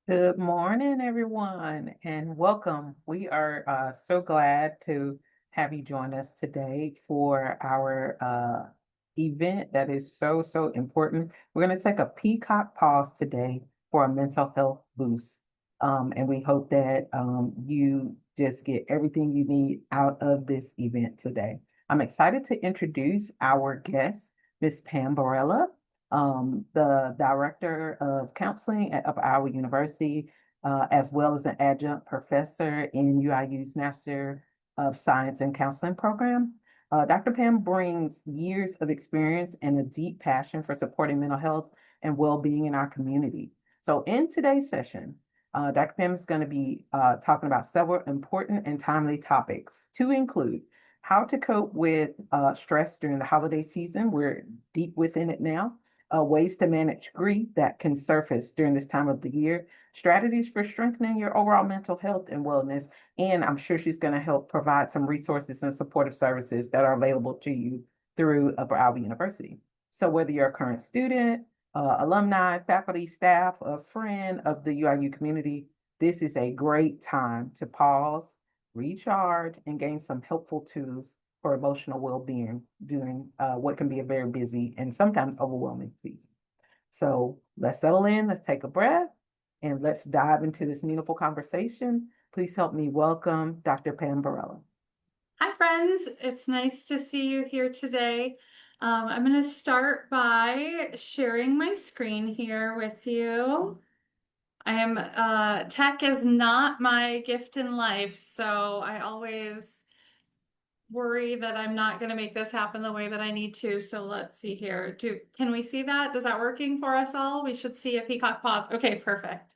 Good morning, everyone, and welcome. We are so glad to have you join us today for our event that is so important. We're going to take a peacock pause today for a mental health boost. And we hope that you just get everything you need out of this event today. I'm excited to introduce our guest, Miss Pam Barela, the director of counseling at Upper Iowa University, as well as an adjunct professor in UIU's Master of Science in Counseling program. Dr. Pam brings years of experience and a deep passion for supporting mental health and well-being in our community. So in today's session, Dr. Pam is going to be talking about several important and timely topics to include how to cope with stress during the holiday season. We're deep within it now. Ways to manage grief that can surface during this time of the year, strategies for strengthening your overall mental health and wellness. And I'm sure she's going to help provide some resources and supportive services that are available to you through Upper Iowa University. So whether you're a current student, alumni, faculty, staff, a friend of the UIU community, this is a great time to pause, recharge, and gain some helpful tools for emotional well-being during what can be a very busy and sometimes overwhelming season. So let's settle in, let's take a breath, and let's dive into this meaningful conversation. Please help me welcome Dr. Pam Barela. Hi, friends. It's nice to see you here today. I'm going to start by sharing my screen here with you. Tech is not my gift in life, so I always worry that I'm not going to make this happen the way that I need to. So let's see here. Can we see that? Is that working for us all? We should see a peacock pause. Okay, perfect.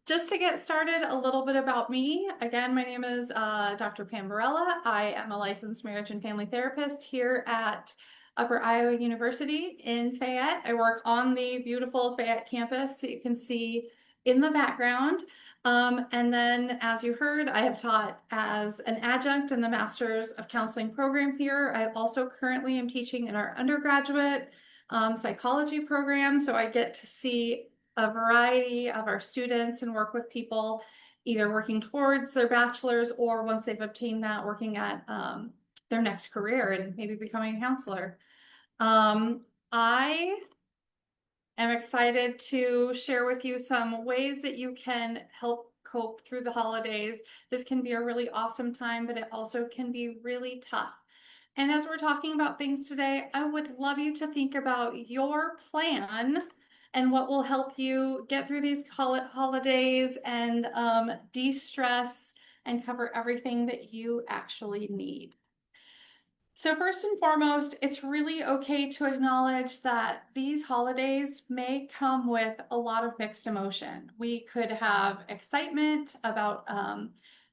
Just to get started, a little bit about me. Again, my name is Dr. Pam Barela. I am a licensed marriage and family therapist here at Upper Iowa University in Fayette. I work on the beautiful Fayette campus that you can see in the background. And then, as you heard, I have taught as an adjunct in the Master's of Counseling program here. I also currently am teaching in our undergraduate psychology program, so I get to see a variety of our students and work with people either working towards their bachelor's or once they've obtained that, working at their next career and maybe becoming a counselor. I am excited to share with you some ways that you can help cope through the holidays. This can be a really awesome time, but it also can be really tough. And as we're talking about things today, I would love you to think about your plan and what will help you get through these holidays and de-stress and cover everything that you actually need. So first and foremost, it's really okay to acknowledge that these holidays may come with a lot of mixed emotion. We could have excitement about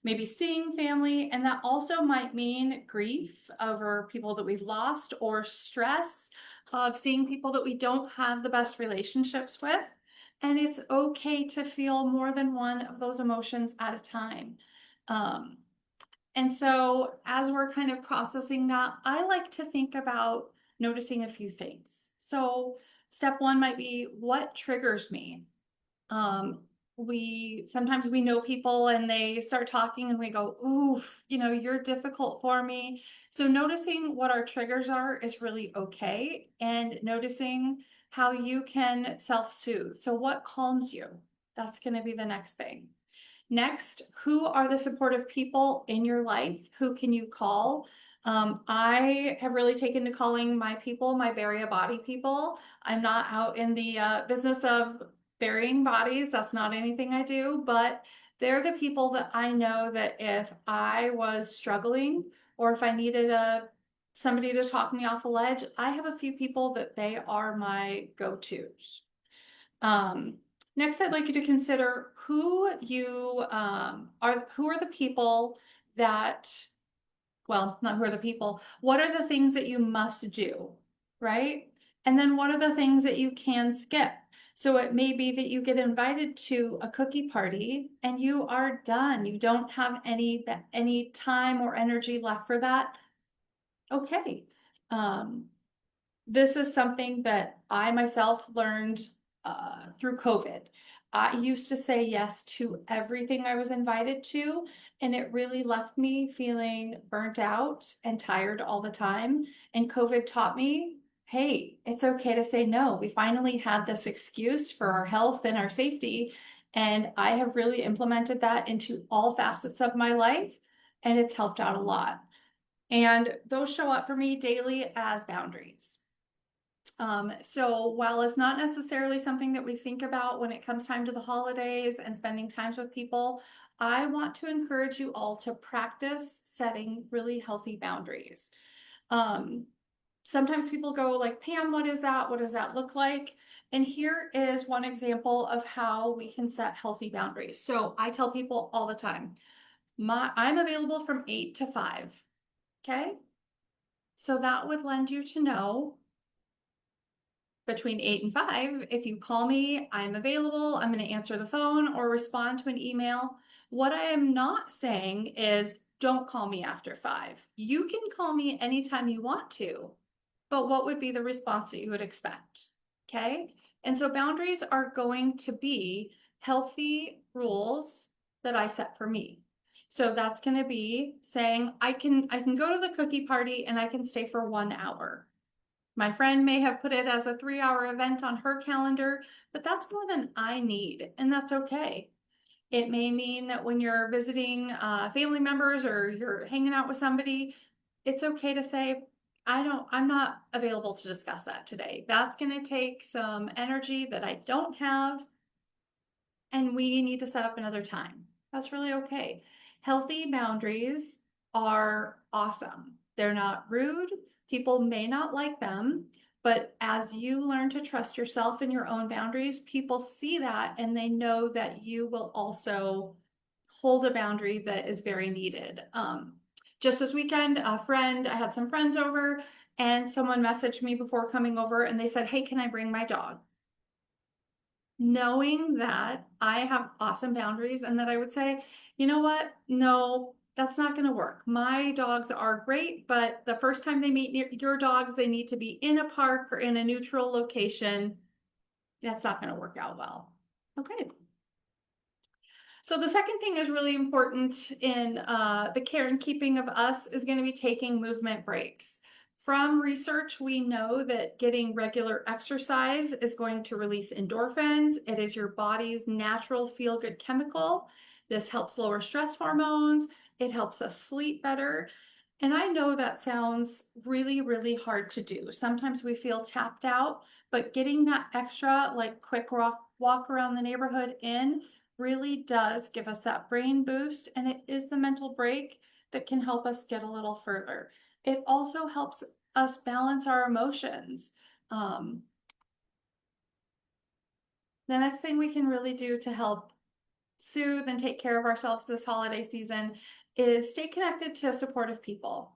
maybe seeing family, and that also might mean grief over people that we've lost or stress of seeing people that we don't have the best relationships with. And it's okay to feel more than one of those emotions at a time. Um, and so as we're kind of processing that, I like to think about noticing a few things. So step one might be, what triggers me? We sometimes we know people and they start talking and we go, ooh, you're difficult for me. So noticing what our triggers are is really okay. And noticing how you can self-soothe. So what calms you? That's going to be the next thing. Next, who are the supportive people in your life? Who can you call? I have really taken to calling my people, my Barela body people. I'm not out in the business of burying bodies. That's not anything I do, but they're the people that I know that if I was struggling or if I needed somebody to talk me off a ledge, I have a few people that they are my go-tos. Um, Next, I'd like you to consider who are the people that, well, not who are the people, what are the things that you must do, right? And then what are the things that you can skip? So it may be that you get invited to a cookie party and you are done. You don't have any time or energy left for that. Okay. This is something that I myself learned through COVID. I used to say yes to everything I was invited to, and it really left me feeling burnt out and tired all the time. And COVID taught me, hey, it's okay to say no. We finally had this excuse for our health and our safety. And I have really implemented that into all facets of my life, and it's helped out a lot. And those show up for me daily as boundaries. So while it's not necessarily something that we think about when it comes time to the holidays and spending times with people, I want to encourage you all to practice setting really healthy boundaries. Um, Sometimes people go like, Pam, what is that? What does that look like? And here is one example of how we can set healthy boundaries. So I tell people all the time, I'm available from 8 to 5. Okay. So that would lend you to know between 8 and 5, if you call me, I'm available. I'm going to answer the phone or respond to an email. What I am not saying is don't call me after 5. You can call me anytime you want to, but what would be the response that you would expect? Okay. And so boundaries are going to be healthy rules that I set for me. So that's going to be saying I can go to the cookie party and I can stay for 1 hour. My friend may have put it as a 3-hour event on her calendar, but that's more than I need, and that's okay. It may mean that when you're visiting family members or you're hanging out with somebody, it's okay to say, I'm not available to discuss that today. That's going to take some energy that I don't have, and we need to set up another time. That's really okay. Healthy boundaries are awesome. They're not rude. People may not like them, but as you learn to trust yourself and your own boundaries, people see that and they know that you will also hold a boundary that is very needed. Just this weekend, I had some friends over and someone messaged me before coming over and they said, hey, can I bring my dog? Knowing that I have awesome boundaries and that I would say, you know what? No, that's not going to work. My dogs are great, but the first time they meet your dogs, they need to be in a park or in a neutral location. That's not going to work out well. Okay. So the second thing is really important in the care and keeping of us is going to be taking movement breaks. From research, we know that getting regular exercise is going to release endorphins. It is your body's natural feel-good chemical. This helps lower stress hormones. It helps us sleep better. And I know that sounds really, really hard to do. Sometimes we feel tapped out, but getting that extra, like quick walk around the neighborhood in really does give us that brain boost, and it is the mental break that can help us get a little further. It also helps us balance our emotions. The next thing we can really do to help soothe and take care of ourselves this holiday season is stay connected to supportive people.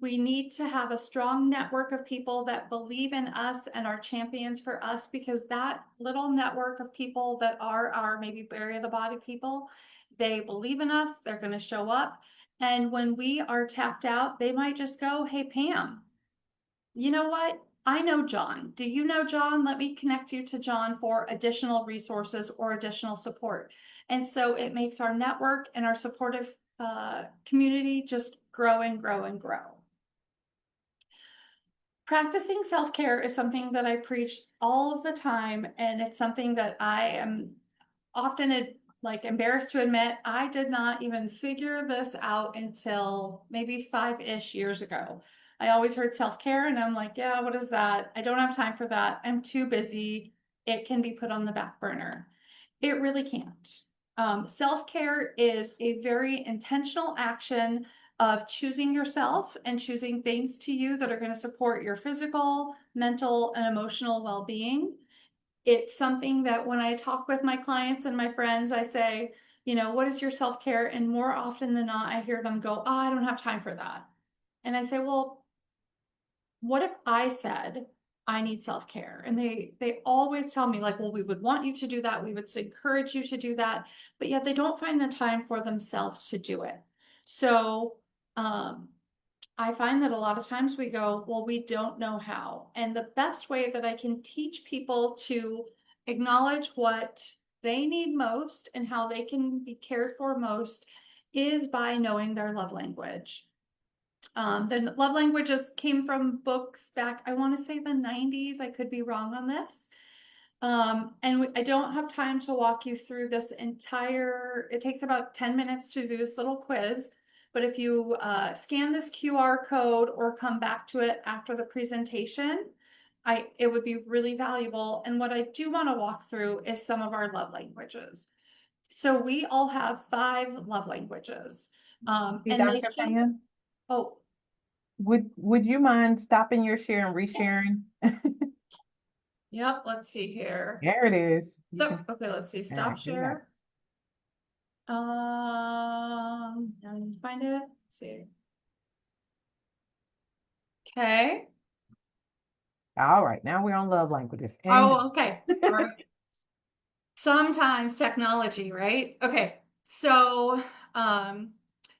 We need to have a strong network of people that believe in us and are champions for us, because that little network of people that are our maybe bury the body people, they believe in us, they're going to show up. And when we are tapped out, they might just go, hey, Pam, you know what? I know John. Do you know John? Let me connect you to John for additional resources or additional support. And so it makes our network and our supportive community just grow and grow and grow. Practicing self-care is something that I preach all of the time, and it's something that I am often like embarrassed to admit. I did not even figure this out until maybe 5-ish years ago. I always heard self-care and I'm like, yeah, what is that? I don't have time for that. I'm too busy. It can be put on the back burner. It really can't. Self-care is a very intentional action of choosing yourself and choosing things to you that are going to support your physical, mental, and emotional well-being. It's something that when I talk with my clients and my friends, I say, you know, what is your self-care? And more often than not, I hear them go, oh, I don't have time for that. And I say, well, what if I said I need self-care? And they always tell me like, well, we would want you to do that. We would encourage you to do that, but yet they don't find the time for themselves to do it. So I find that a lot of times we go, well, we don't know how. And the best way that I can teach people to acknowledge what they need most and how they can be cared for most is by knowing their love language. The love languages came from books back, I want to say the 90s. I could be wrong on this. I don't have time to walk you through this entire, it takes about 10 minutes to do this little quiz. But if you scan this QR code or come back to it after the presentation, it would be really valuable. And what I do want to walk through is some of our love languages. So we all have 5 love languages. See, And they Dr. show, Fan, oh, would you mind stopping your share and resharing? yep, let's see here. There it is. You So, can, okay, let's see, all stop right, yeah. share. I need to find it. Let's see. Okay. All right, now we're on love languages. And Oh, okay. All right. Sometimes technology, right? Okay. Um,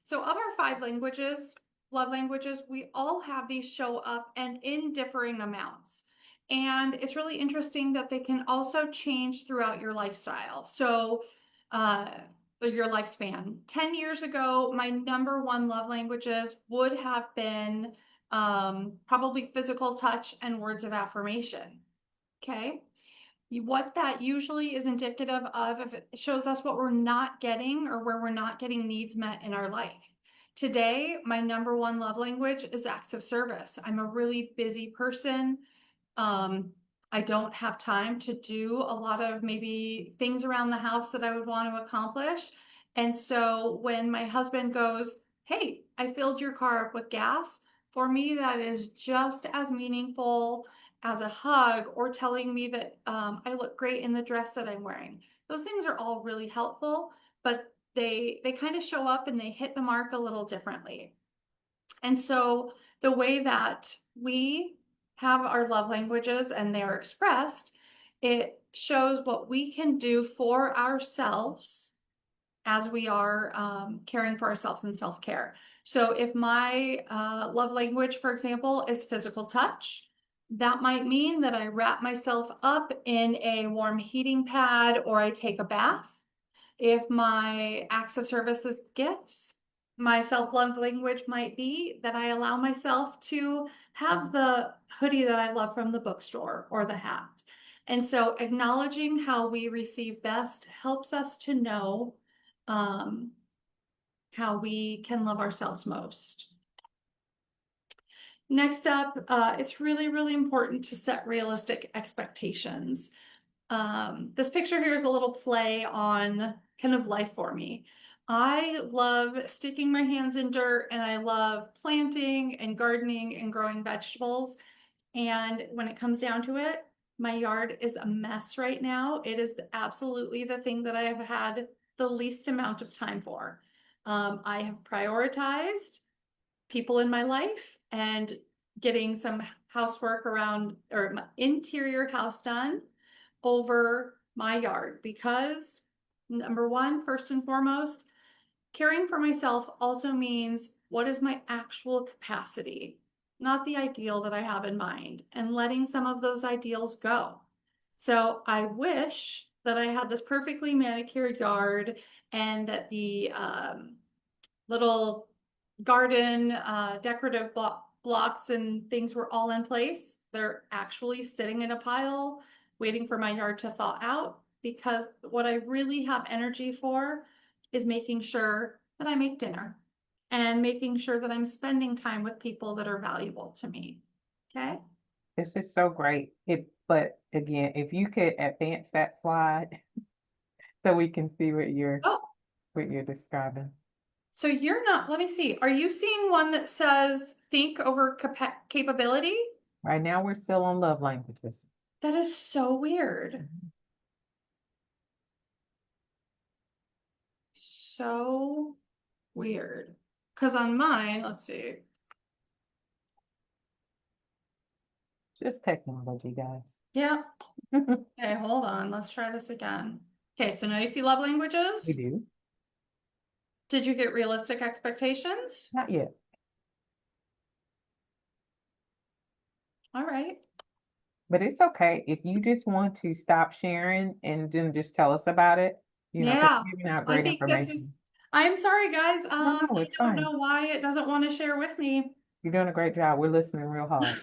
so of our 5 languages, love languages, we all have these show up and in differing amounts. And it's really interesting that they can also change throughout your lifestyle. So, your lifespan. 10 years ago, my number 1 love languages would have been probably physical touch and words of affirmation. Okay. What that usually is indicative of, if it shows us what we're not getting or where we're not getting needs met in our life. Today, my number 1 love language is acts of service. I'm a really busy person. I don't have time to do a lot of maybe things around the house that I would want to accomplish. And so when my husband goes, "Hey, I filled your car up with gas," for me, that is just as meaningful as a hug or telling me that I look great in the dress that I'm wearing. Those things are all really helpful, but they kind of show up and they hit the mark a little differently. And so the way that we have our love languages and they're expressed, it shows what we can do for ourselves as we are caring for ourselves in self-care. So if my love language, for example, is physical touch, that might mean that I wrap myself up in a warm heating pad or I take a bath. If my acts of service is gifts, my self-love language might be that I allow myself to have the hoodie that I love from the bookstore or the hat. And so acknowledging how we receive best helps us to know um, how we can love ourselves most. Next up, it's really, really important to set realistic expectations. This picture here is a little play on kind of life for me. I love sticking my hands in dirt and I love planting and gardening and growing vegetables. And when it comes down to it, my yard is a mess right now. It is absolutely the thing that I have had the least amount of time for. I have prioritized people in my life and getting some housework around or my interior house done over my yard because number 1, first and foremost, caring for myself also means what is my actual capacity, not the ideal that I have in mind, and letting some of those ideals go. So I wish that I had this perfectly manicured yard and that the little garden decorative blocks and things were all in place. They're actually sitting in a pile waiting for my yard to thaw out because what I really have energy for is making sure that I make dinner and making sure that I'm spending time with people that are valuable to me. Okay. this is so great. But again, if you could advance that slide so we can see Oh, what you're describing. so you're not, let me see. Are you seeing one that says think over capability? Right now, we're still on love languages. That is so weird. So weird. Because on mine, let's see. Just technology, guys. Yeah. Okay, hold on. Let's try this again. Okay, so now you see love We languages. do. Did you get realistic expectations? Not yet. All right. But it's okay if you just want to stop sharing and then just tell us about it, because Yeah, you're giving out I great think this is, information. I'm sorry, guys. No, no, I it's don't fine. know why it doesn't want to share with me. You're doing a great job. We're listening real hard.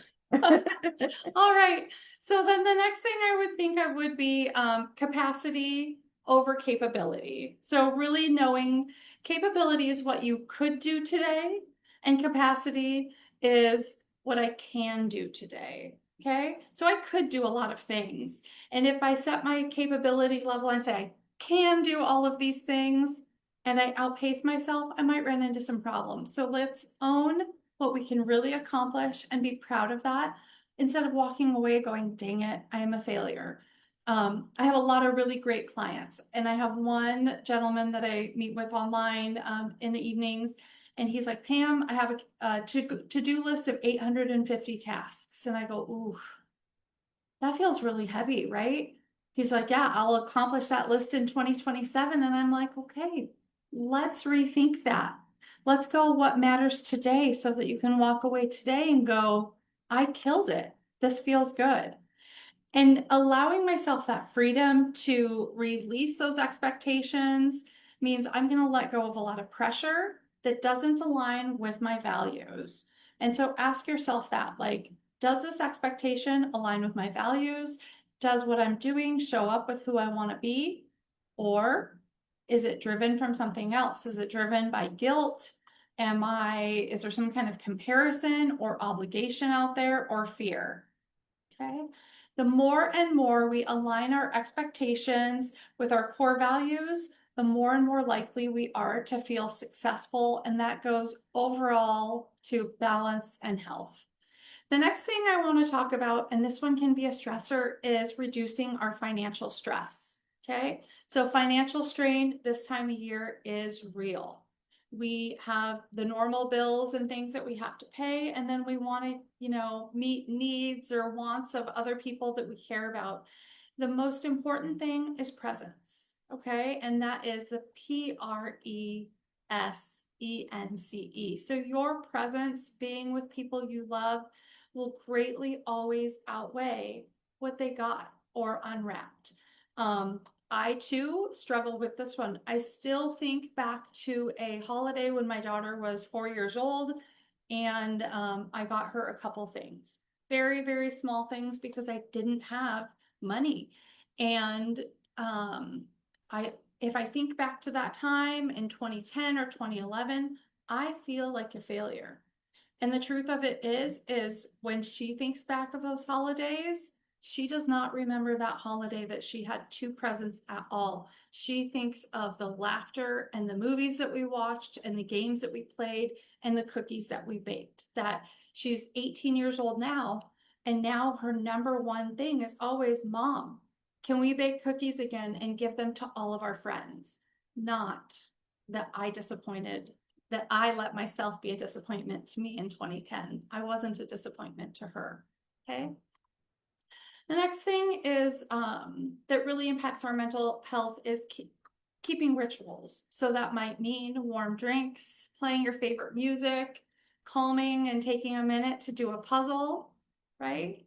All right. So then the next thing I would think of would be capacity over capability. So really knowing capability is what you could do today, and capacity is what I can do today. Okay. So I could do a lot of things. And if I set my capability level and say I can do all of these things and I outpace myself, I might run into some problems. So let's own what we can really accomplish and be proud of that instead of walking away going, dang it, I am a failure. I have a lot of really great clients, and I have one gentleman that I meet with online in the evenings, and he's like, Pam, I have a to-do list of 850 tasks. And I go, ooh, that feels really heavy, right? He's like, yeah, I'll accomplish that list in 2027. And I'm like, okay, let's rethink that. Let's go what matters today so that you can walk away today and go, I killed it. This feels good. And allowing myself that freedom to release those expectations means I'm going to let go of a lot of pressure that doesn't align with my values. And so ask yourself that, like, does this expectation align with my values? Does what I'm doing show up with who I want to be? Or is it driven from something else? Is it driven by guilt? Is there some kind of comparison or obligation out there, or fear? Okay. The more and more we align our expectations with our core values, the more and more likely we are to feel successful. And that goes overall to balance and health. The next thing I want to talk about, and this one can be a stressor, is reducing our financial stress. Okay. So financial strain this time of year is real. We have the normal bills and things that we have to pay, and then we want to, meet needs or wants of other people that we care about. The most important thing is presence. Okay. And that is the PRESENCE. So your presence, being with people you love, will greatly always outweigh what they got or unwrapped. I too struggle with this one. I still think back to a holiday when my daughter was 4 years old, and I got her a couple things, very, very small things, because I didn't have money. And I, if I think back to that time in 2010 or 2011, I feel like a failure. And the truth of it is when she thinks back of those holidays, she does not remember that holiday that she had two presents at all. She thinks of the laughter and the movies that we watched and the games that we played and the cookies that we baked. That she's 18 years old now, and now her number one thing is always, Mom, can we bake cookies again and give them to all of our friends? Not that I let myself be a disappointment to me in 2010. I wasn't a disappointment to her. Okay. The next thing is that really impacts our mental health is keeping rituals. So that might mean warm drinks, playing your favorite music, calming and taking a minute to do a puzzle, right?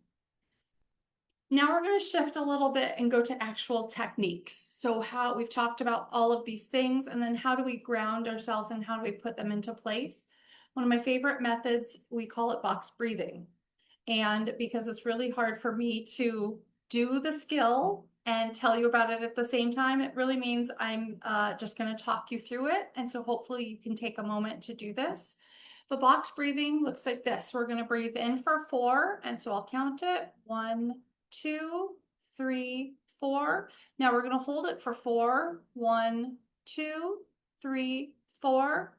Now we're going to shift a little bit and go to actual techniques. So how we've talked about all of these things, and then how do we ground ourselves and how do we put them into place? One of my favorite methods, we call it box breathing. And because it's really hard for me to do the skill and tell you about it at the same time, it really means I'm just going to talk you through it. And so hopefully you can take a moment to do this. But box breathing looks like this. We're going to breathe in for 4. And so I'll count it. 1, 2, 3, 4. Now we're going to hold it for 4. 1, 2, 3, 4.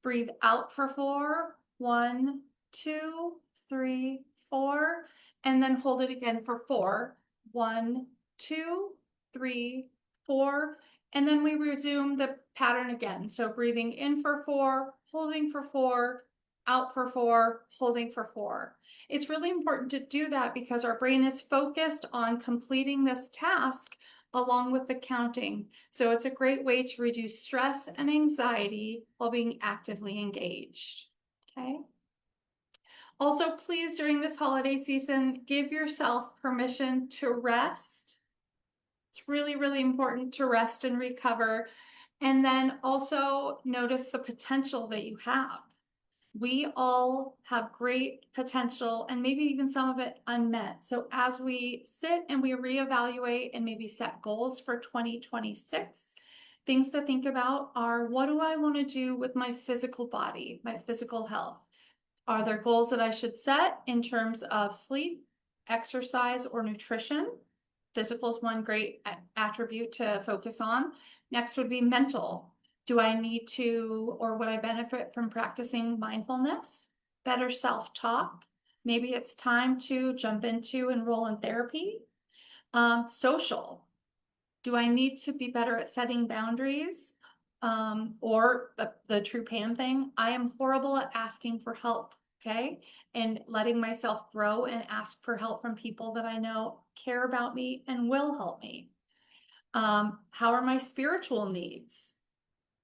Breathe out for 4. 1, 2, 3, 4. And then hold it again for 4. 1, 2, 3, 4. And then we resume the pattern again. So breathing in for 4, holding for 4, out for 4, holding for 4. It's really important to do that because our brain is focused on completing this task along with the counting. So it's a great way to reduce stress and anxiety while being actively engaged. Okay. Also, please, during this holiday season, give yourself permission to rest. It's really, really important to rest and recover. And then also notice the potential that you have. We all have great potential and maybe even some of it unmet. So as we sit and we reevaluate and maybe set goals for 2026, things to think about are, what do I want to do with my physical body, my physical health? Are there goals that I should set in terms of sleep, exercise, or nutrition? Physical is one great attribute to focus on. Next would be mental. Do I need to, or would I benefit from practicing mindfulness, better self-talk? Maybe it's time to jump into enroll in therapy. Social. Do I need to be better at setting boundaries? Or the true Pam thing, I am horrible at asking for help, okay? And letting myself grow and ask for help from people that I know care about me and will help me. How are my spiritual needs?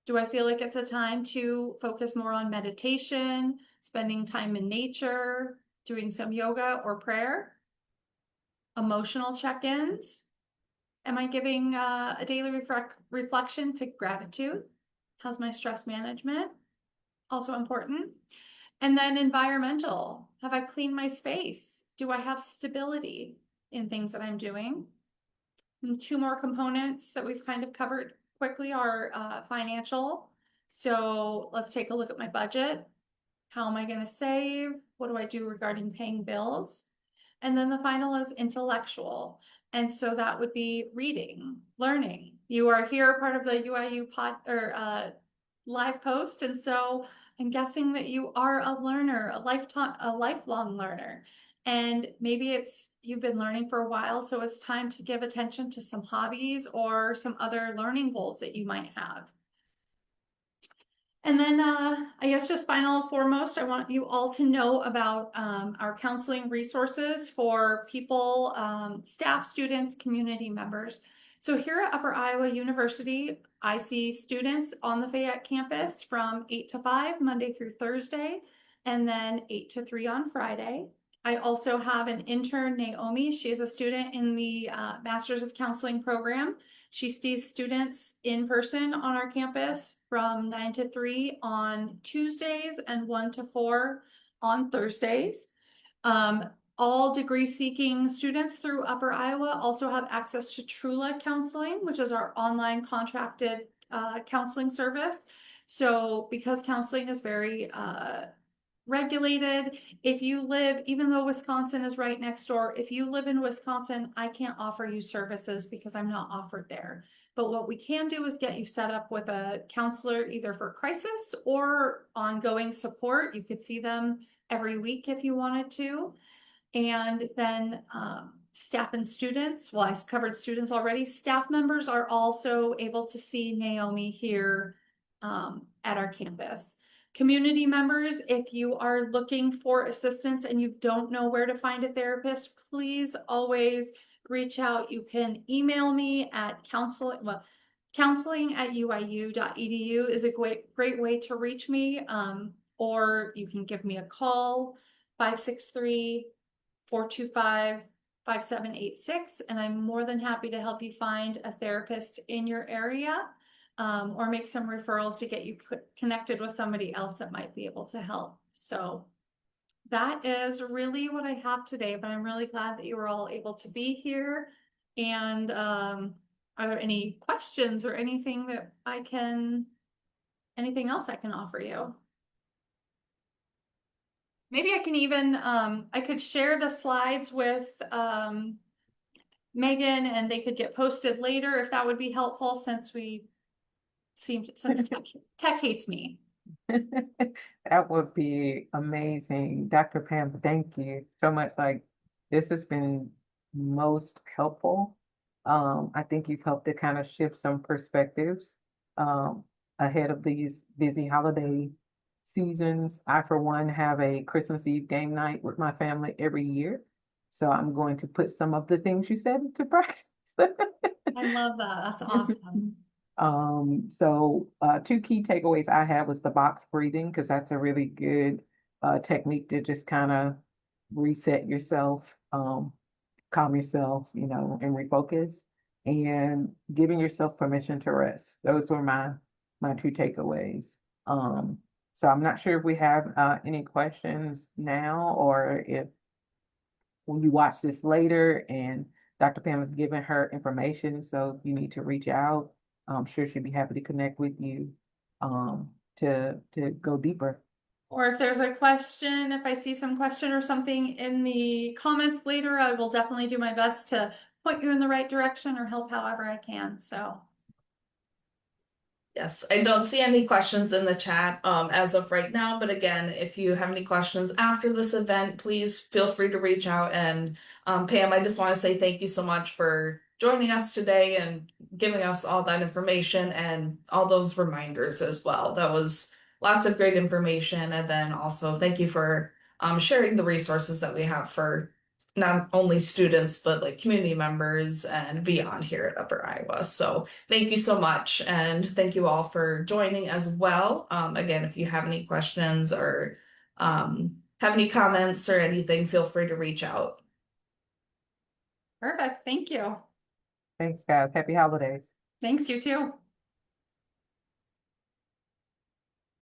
Do I feel like it's a time to focus more on meditation, spending time in nature, doing some yoga or prayer? Emotional check-ins. Am I giving a daily reflection to gratitude? How's my stress management? Also important. And then environmental. Have I cleaned my space? Do I have stability in things that I'm doing? And two more components that we've kind of covered quickly are financial. So let's take a look at my budget. How am I going to save? What do I do regarding paying bills? And then the final is intellectual. And so that would be reading, learning. You are here part of the UIU pod or live post. And so I'm guessing that you are a learner, a lifelong learner. And maybe it's you've been learning for a while, so it's time to give attention to some hobbies or some other learning goals that you might have. And then I guess just final foremost, I want you all to know about our counseling resources for people, staff, students, community members. So here at Upper Iowa University, I see students on the Fayette campus from 8 to 5, Monday through Thursday, and then 8 to 3 on Friday. I also have an intern, Naomi. She is a student in the Masters of Counseling program. She sees students in person on our campus from 9 to 3 on Tuesdays and 1 to 4 on Thursdays. All degree-seeking students through Upper Iowa also have access to Trula Counseling, which is our online contracted counseling service. So because counseling is very regulated, if you live, even though Wisconsin is right next door, if you live in Wisconsin, I can't offer you services because I'm not offered there. But what we can do is get you set up with a counselor, either for crisis or ongoing support. You could see them every week if you wanted to. And then staff and students, well, I covered students already. Staff members are also able to see Naomi here at our campus. Community members, if you are looking for assistance and you don't know where to find a therapist, please always reach out. You can email me at counseling@uiu.edu is a great way to reach me. Or you can give me a call, 563-425-5786, and I'm more than happy to help you find a therapist in your area. Or make some referrals to get you connected with somebody else that might be able to help. So that is really what I have today, but I'm really glad that you were all able to be here. And are there any questions or anything anything else I can offer you? Maybe I can even, I could share the slides with Megan and they could get posted later if that would be helpful since tech hates me. That would be amazing. Dr. Pam, thank you so much. Like, this has been most helpful. I think you've helped to kind of shift some perspectives um, ahead of these busy holiday seasons. I, for one, have a Christmas Eve game night with my family every year. So I'm going to put some of the things you said into practice. I love that. That's awesome. So two key takeaways I had was the box breathing, because that's a really good technique to just kind of reset yourself, calm yourself, and refocus, and giving yourself permission to rest. Those were my two takeaways. Um, so I'm not sure if we have any questions now, or if when you watch this later and Dr. Pam has given her information, so if you need to reach out, I'm sure she'd be happy to connect with you to go deeper. Or if there's a question, if I see some question or something in the comments later, I will definitely do my best to point you in the right direction or help however I can. So, Yes, I don't see any questions in the chat as of right now, but again, if you have any questions after this event, please feel free to reach out. And Pam, I just want to say thank you so much for joining us today and giving us all that information and all those reminders as well. That was lots of great information. And then also thank you for sharing the resources that we have for not only students, but like community members and beyond here at Upper Iowa. So thank you so much. And thank you all for joining as well. Again, if you have any questions or have any comments or anything, feel free to reach out. perfect. Thank you. Thanks, guys. Happy holidays. Thanks, you too.